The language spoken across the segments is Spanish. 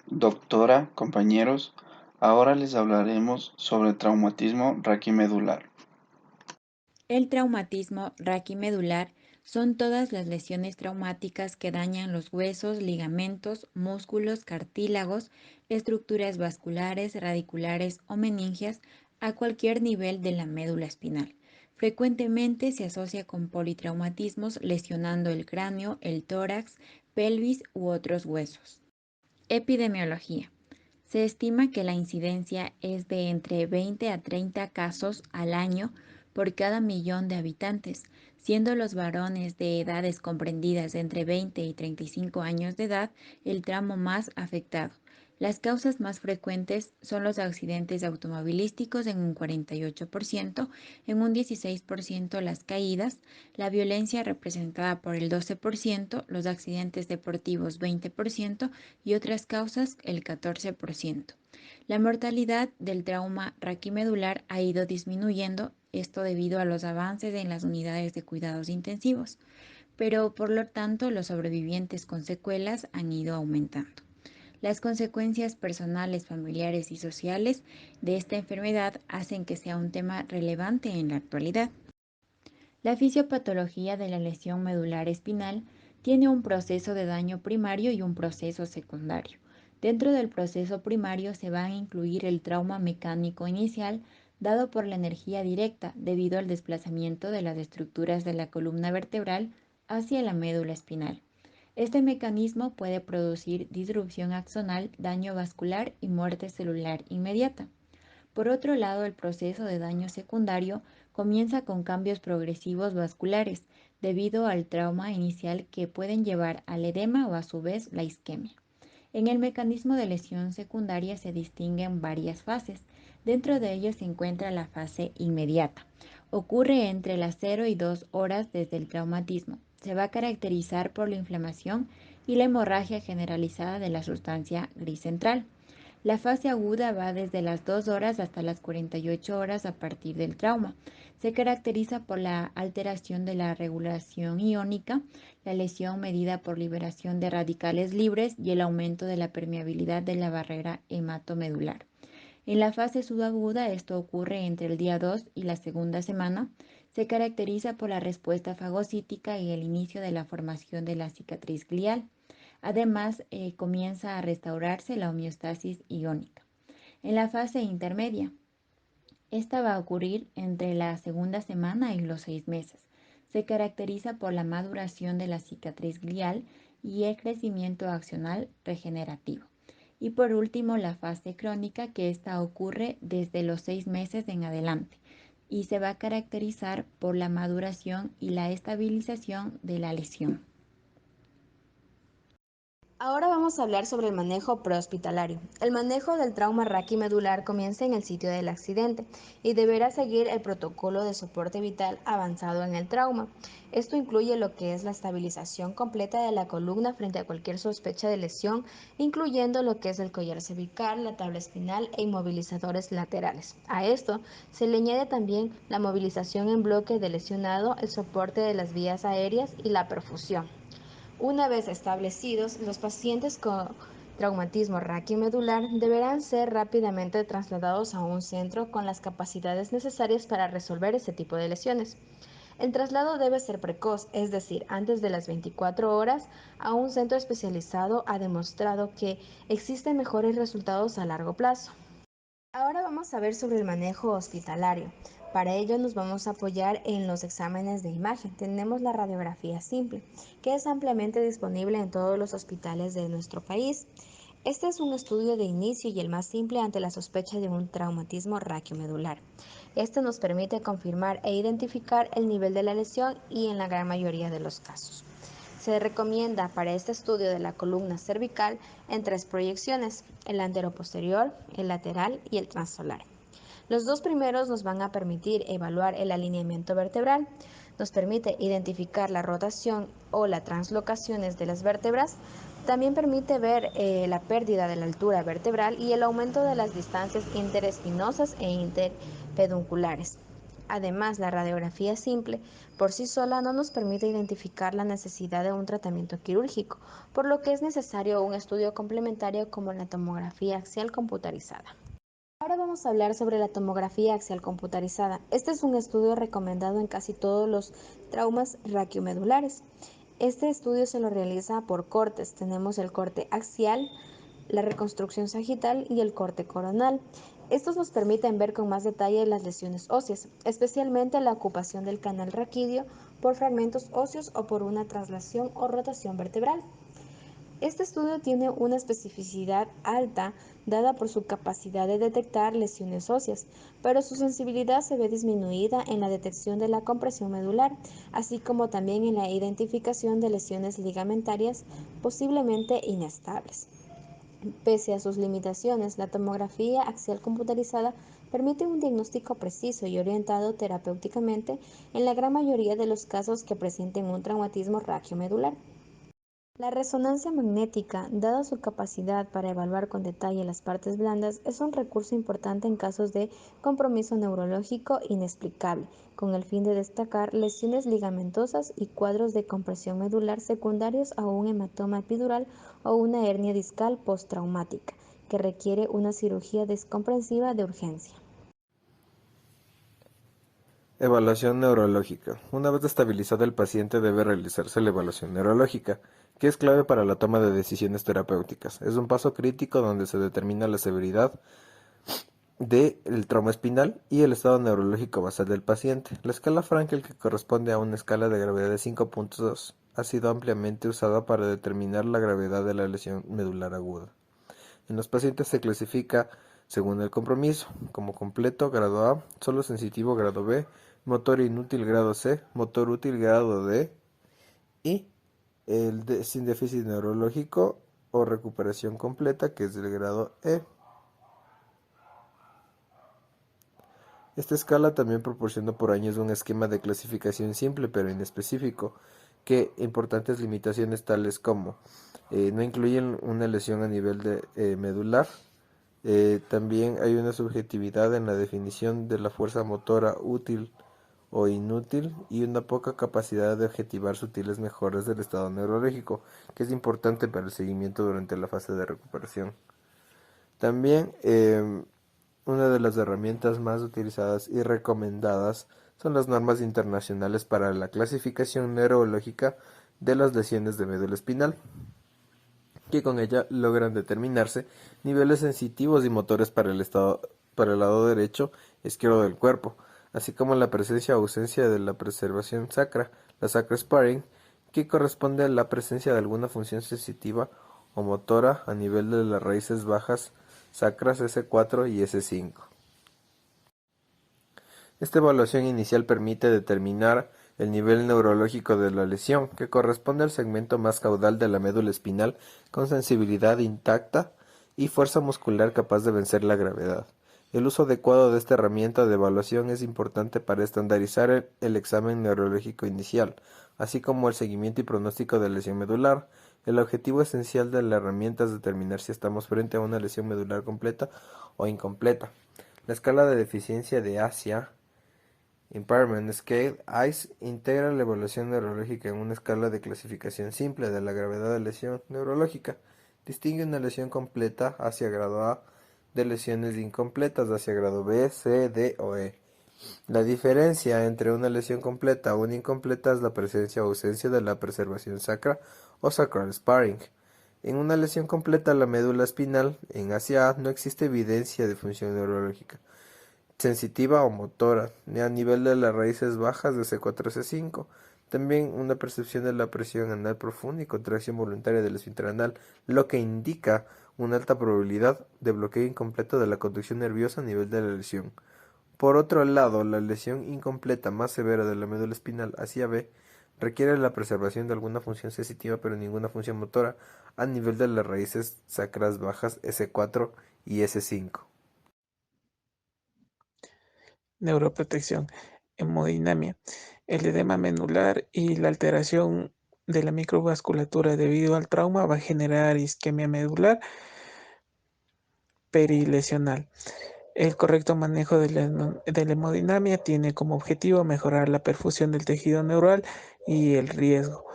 Doctora, compañeros, ahora les hablaremos sobre traumatismo raquimedular. El traumatismo raquimedular son todas las lesiones traumáticas que dañan los huesos, ligamentos, músculos, cartílagos, estructuras vasculares, radiculares o meningias a cualquier nivel de la médula espinal. Frecuentemente se asocia con politraumatismos lesionando el cráneo, el tórax, pelvis u otros huesos. Epidemiología. Se estima que la incidencia es de entre 20 a 30 casos al año por cada millón de habitantes, siendo los varones de edades comprendidas entre 20 y 35 años de edad el tramo más afectado. Las causas más frecuentes son los accidentes automovilísticos en un 48%, en un 16% las caídas, la violencia representada por el 12%, los accidentes deportivos 20% y otras causas el 14%. La mortalidad del trauma raquimedular ha ido disminuyendo, esto debido a los avances en las unidades de cuidados intensivos, pero por lo tanto los sobrevivientes con secuelas han ido aumentando. Las consecuencias personales, familiares y sociales de esta enfermedad hacen que sea un tema relevante en la actualidad. La fisiopatología de la lesión medular espinal tiene un proceso de daño primario y un proceso secundario. Dentro del proceso primario se va a incluir el trauma mecánico inicial dado por la energía directa debido al desplazamiento de las estructuras de la columna vertebral hacia la médula espinal. Este mecanismo puede producir disrupción axonal, daño vascular y muerte celular inmediata. Por otro lado, el proceso de daño secundario comienza con cambios progresivos vasculares debido al trauma inicial que pueden llevar al edema o a su vez la isquemia. En el mecanismo de lesión secundaria se distinguen varias fases. Dentro de ellos se encuentra la fase inmediata. Ocurre entre las 0 y 2 horas desde el traumatismo. Se va a caracterizar por la inflamación y la hemorragia generalizada de la sustancia gris central. La fase aguda va desde las 2 horas hasta las 48 horas a partir del trauma. Se caracteriza por la alteración de la regulación iónica, la lesión medida por liberación de radicales libres y el aumento de la permeabilidad de la barrera hematomedular. En la fase subaguda, esto ocurre entre el día 2 y la segunda semana, se caracteriza por la respuesta fagocítica y el inicio de la formación de la cicatriz glial. Además, comienza a restaurarse la homeostasis iónica. En la fase intermedia, esta va a ocurrir entre la segunda semana y los 6 meses. Se caracteriza por la maduración de la cicatriz glial y el crecimiento axonal regenerativo. Y por último, la fase crónica, que esta ocurre desde los 6 meses en adelante y se va a caracterizar por la maduración y la estabilización de la lesión. Ahora vamos a hablar sobre el manejo prehospitalario. El manejo del trauma raquimedular comienza en el sitio del accidente y deberá seguir el protocolo de soporte vital avanzado en el trauma. Esto incluye lo que es la estabilización completa de la columna frente a cualquier sospecha de lesión, incluyendo lo que es el collar cervical, la tabla espinal e inmovilizadores laterales. A esto se le añade también la movilización en bloque del lesionado, el soporte de las vías aéreas y la perfusión. Una vez establecidos, los pacientes con traumatismo raquimedular deberán ser rápidamente trasladados a un centro con las capacidades necesarias para resolver este tipo de lesiones. El traslado debe ser precoz, es decir, antes de las 24 horas, a un centro especializado ha demostrado que existen mejores resultados a largo plazo. Ahora vamos a ver sobre el manejo hospitalario. Para ello nos vamos a apoyar en los exámenes de imagen. Tenemos la radiografía simple, que es ampliamente disponible en todos los hospitales de nuestro país. Este es un estudio de inicio y el más simple ante la sospecha de un traumatismo raquiomedular. Este nos permite confirmar e identificar el nivel de la lesión y en la gran mayoría de los casos. Se recomienda para este estudio de la columna cervical en 3 proyecciones, el anteroposterior, el lateral y el transsolar. Los dos primeros nos van a permitir evaluar el alineamiento vertebral, nos permite identificar la rotación o las translocaciones de las vértebras, también permite ver la pérdida de la altura vertebral y el aumento de las distancias interespinosas e interpedunculares. Además, la radiografía simple por sí sola no nos permite identificar la necesidad de un tratamiento quirúrgico, por lo que es necesario un estudio complementario como la tomografía axial computarizada. Ahora vamos a hablar sobre la tomografía axial computarizada. Este es un estudio recomendado en casi todos los traumas raquiomedulares. Este estudio se lo realiza por cortes. Tenemos el corte axial, la reconstrucción sagital y el corte coronal. Estos nos permiten ver con más detalle las lesiones óseas, especialmente la ocupación del canal raquídeo por fragmentos óseos o por una traslación o rotación vertebral. Este estudio tiene una especificidad alta dada por su capacidad de detectar lesiones óseas, pero su sensibilidad se ve disminuida en la detección de la compresión medular, así como también en la identificación de lesiones ligamentarias posiblemente inestables. Pese a sus limitaciones, la tomografía axial computarizada permite un diagnóstico preciso y orientado terapéuticamente en la gran mayoría de los casos que presenten un traumatismo raquiomedular. La resonancia magnética, dada su capacidad para evaluar con detalle las partes blandas, es un recurso importante en casos de compromiso neurológico inexplicable, con el fin de destacar lesiones ligamentosas y cuadros de compresión medular secundarios a un hematoma epidural o una hernia discal postraumática, que requiere una cirugía descomprensiva de urgencia. Evaluación neurológica. Una vez estabilizado el paciente debe realizarse la evaluación neurológica, que es clave para la toma de decisiones terapéuticas. Es un paso crítico donde se determina la severidad del trauma espinal y el estado neurológico basal del paciente. La escala Frankel, que corresponde a una escala de gravedad de 5.2, ha sido ampliamente usada para determinar la gravedad de la lesión medular aguda. En los pacientes se clasifica según el compromiso, como completo grado A, solo sensitivo grado B, motor inútil grado C, motor útil grado D y sin déficit neurológico o recuperación completa, que es del grado E. Esta escala también proporciona por años un esquema de clasificación simple pero inespecífico, que importantes limitaciones tales como no incluyen una lesión a nivel de medular. También hay una subjetividad en la definición de la fuerza motora útil o inútil y una poca capacidad de objetivar sutiles mejoras del estado neurológico, que es importante para el seguimiento durante la fase de recuperación. También una de las herramientas más utilizadas y recomendadas son las normas internacionales para la clasificación neurológica de las lesiones de médula espinal, que con ella logran determinarse niveles sensitivos y motores para el lado derecho e izquierdo del cuerpo, así como la presencia o ausencia de la preservación sacra, la sacral sparring, que corresponde a la presencia de alguna función sensitiva o motora a nivel de las raíces bajas sacras S4 y S5. Esta evaluación inicial permite determinar el nivel neurológico de la lesión, que corresponde al segmento más caudal de la médula espinal con sensibilidad intacta y fuerza muscular capaz de vencer la gravedad. El uso adecuado de esta herramienta de evaluación es importante para estandarizar el examen neurológico inicial, así como el seguimiento y pronóstico de lesión medular. El objetivo esencial de la herramienta es determinar si estamos frente a una lesión medular completa o incompleta. La escala de deficiencia de Asia Impairment Scale (ICE) integra la evaluación neurológica en una escala de clasificación simple de la gravedad de lesión neurológica. Distingue una lesión completa hacia grado A de lesiones incompletas hacia grado B, C, D o E. La diferencia entre una lesión completa o una incompleta es la presencia o ausencia de la preservación sacra o sacral sparring. En una lesión completa la médula espinal, en Asia A, no existe evidencia de función neurológica sensitiva o motora, ni a nivel de las raíces bajas de C4 a C5. También una percepción de la presión anal profunda y contracción voluntaria del esfínter anal, lo que indica una alta probabilidad de bloqueo incompleto de la conducción nerviosa a nivel de la lesión. Por otro lado, la lesión incompleta más severa de la médula espinal hacia B requiere la preservación de alguna función sensitiva pero ninguna función motora a nivel de las raíces sacras bajas S4 y S5. Neuroprotección, hemodinamia, el edema medular y la alteración de la microvasculatura debido al trauma va a generar isquemia medular perilesional. El correcto manejo de la hemodinamia tiene como objetivo mejorar la perfusión del tejido neural y el riesgo.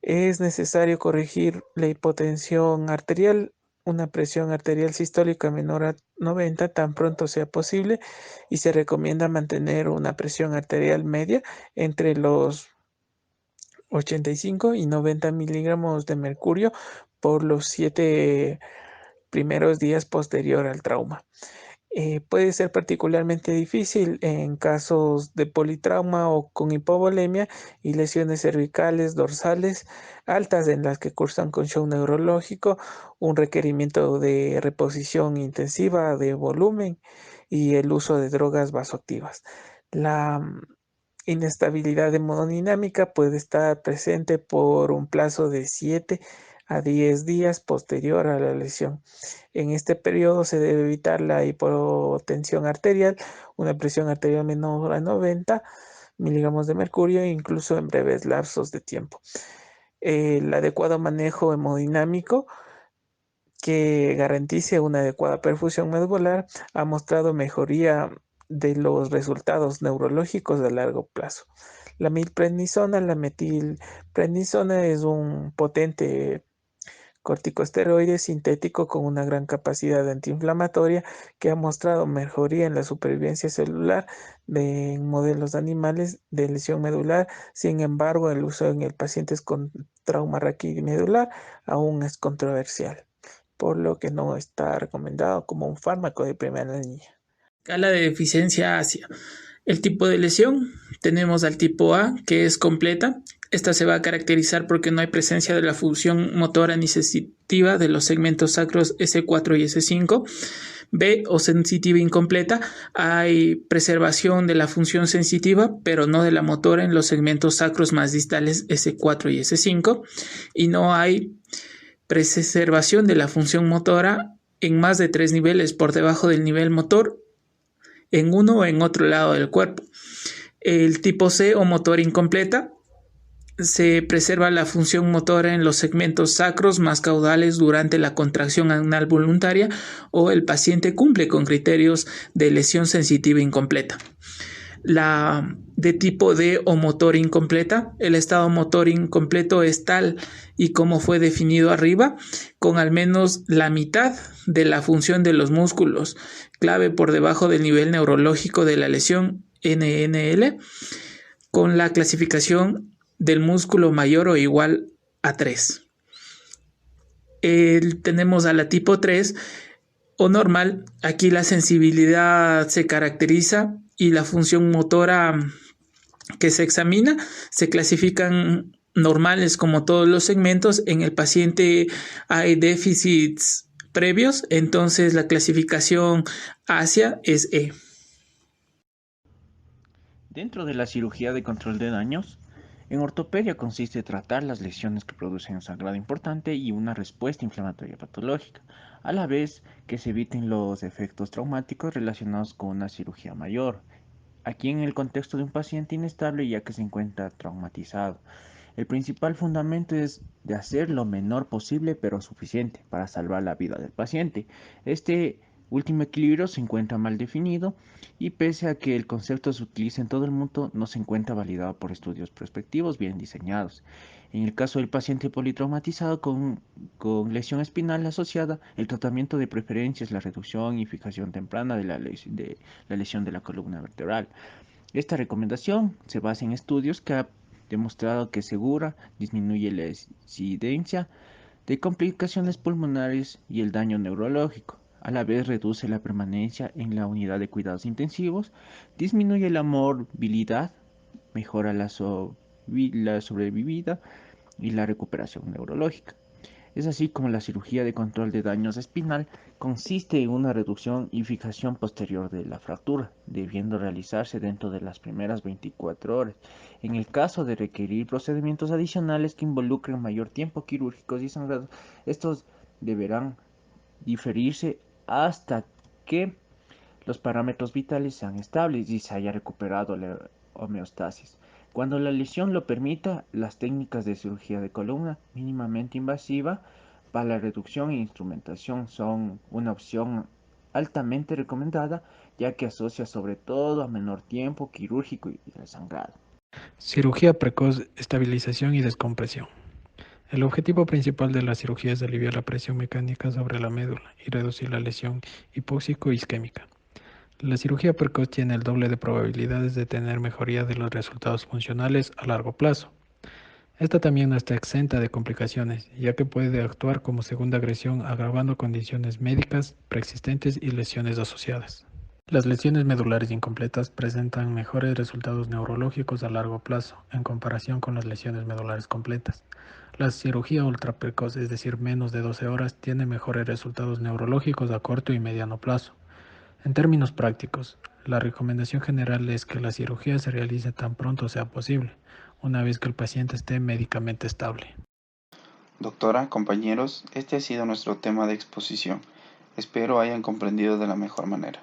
Es necesario corregir la hipotensión arterial, una presión arterial sistólica menor a 90 tan pronto sea posible, y se recomienda mantener una presión arterial media entre los 85 y 90 miligramos de mercurio por los 7 primeros días posterior al trauma. Puede ser particularmente difícil en casos de politrauma o con hipovolemia y lesiones cervicales, dorsales, altas en las que cursan con shock neurológico, un requerimiento de reposición intensiva de volumen y el uso de drogas vasoactivas. La inestabilidad hemodinámica puede estar presente por un plazo de 7 a 10 días posterior a la lesión. En este periodo se debe evitar la hipotensión arterial, una presión arterial menor a 90 miligramos de mercurio, incluso en breves lapsos de tiempo. El adecuado manejo hemodinámico que garantice una adecuada perfusión medular ha mostrado mejoría de los resultados neurológicos a largo plazo. La metilprednisona es un potente corticosteroide sintético con una gran capacidad antiinflamatoria que ha mostrado mejoría en la supervivencia celular en modelos animales de lesión medular. Sin embargo, el uso en el pacientes con trauma raquimedular aún es controversial, por lo que no está recomendado como un fármaco de primera línea. Escala de deficiencia ácida. El tipo de lesión, tenemos al tipo A, que es completa. Esta se va a caracterizar porque no hay presencia de la función motora ni sensitiva de los segmentos sacros S4 y S5. B, o sensitiva incompleta, hay preservación de la función sensitiva, pero no de la motora en los segmentos sacros más distales S4 y S5. Y no hay preservación de la función motora en más de 3 niveles por debajo del nivel motor en uno o en otro lado del cuerpo. El tipo C, o motor incompleta, se preserva la función motora en los segmentos sacros más caudales durante la contracción anal voluntaria o el paciente cumple con criterios de lesión sensitiva incompleta. La de tipo D, o motor incompleta, el estado motor incompleto es tal y como fue definido arriba, con al menos la mitad de la función de los músculos clave por debajo del nivel neurológico de la lesión NNL, con la clasificación del músculo mayor o igual a 3. Tenemos a la tipo 3 o normal. Aquí la sensibilidad se caracteriza y la función motora que se examina se clasifican normales como todos los segmentos. En el paciente hay déficits previos, entonces la clasificación ASIA es E. Dentro de la cirugía de control de daños, en ortopedia consiste en tratar las lesiones que producen un sangrado importante y una respuesta inflamatoria patológica, a la vez que se eviten los efectos traumáticos relacionados con una cirugía mayor. Aquí en el contexto de un paciente inestable ya que se encuentra traumatizado. El principal fundamento es de hacer lo menor posible pero suficiente para salvar la vida del paciente. Este último equilibrio se encuentra mal definido y pese a que el concepto se utiliza en todo el mundo, no se encuentra validado por estudios prospectivos bien diseñados. En el caso del paciente politraumatizado con lesión espinal asociada, el tratamiento de preferencia es la reducción y fijación temprana de la lesión de la columna vertebral. Esta recomendación se basa en estudios que han demostrado que segura, disminuye la incidencia de complicaciones pulmonares y el daño neurológico. A la vez reduce la permanencia en la unidad de cuidados intensivos, disminuye la morbilidad, mejora la sobrevivida y la recuperación neurológica. Es así como la cirugía de control de daños espinal consiste en una reducción y fijación posterior de la fractura, debiendo realizarse dentro de las primeras 24 horas. En el caso de requerir procedimientos adicionales que involucren mayor tiempo quirúrgicos y sangrados, estos deberán diferirse hasta que los parámetros vitales sean estables y se haya recuperado la homeostasis. Cuando la lesión lo permita, las técnicas de cirugía de columna mínimamente invasiva para la reducción e instrumentación son una opción altamente recomendada, ya que asocia sobre todo a menor tiempo quirúrgico y desangrado. Cirugía precoz, estabilización y descompresión. El objetivo principal de la cirugía es aliviar la presión mecánica sobre la médula y reducir la lesión hipóxico-isquémica. La cirugía precoz tiene el doble de probabilidades de tener mejoría de los resultados funcionales a largo plazo. Esta también no está exenta de complicaciones, ya que puede actuar como segunda agresión agravando condiciones médicas preexistentes y lesiones asociadas. Las lesiones medulares incompletas presentan mejores resultados neurológicos a largo plazo en comparación con las lesiones medulares completas. La cirugía ultraprecoz, es decir, menos de 12 horas, tiene mejores resultados neurológicos a corto y mediano plazo. En términos prácticos, la recomendación general es que la cirugía se realice tan pronto sea posible, una vez que el paciente esté médicamente estable. Doctora, compañeros, este ha sido nuestro tema de exposición. Espero hayan comprendido de la mejor manera.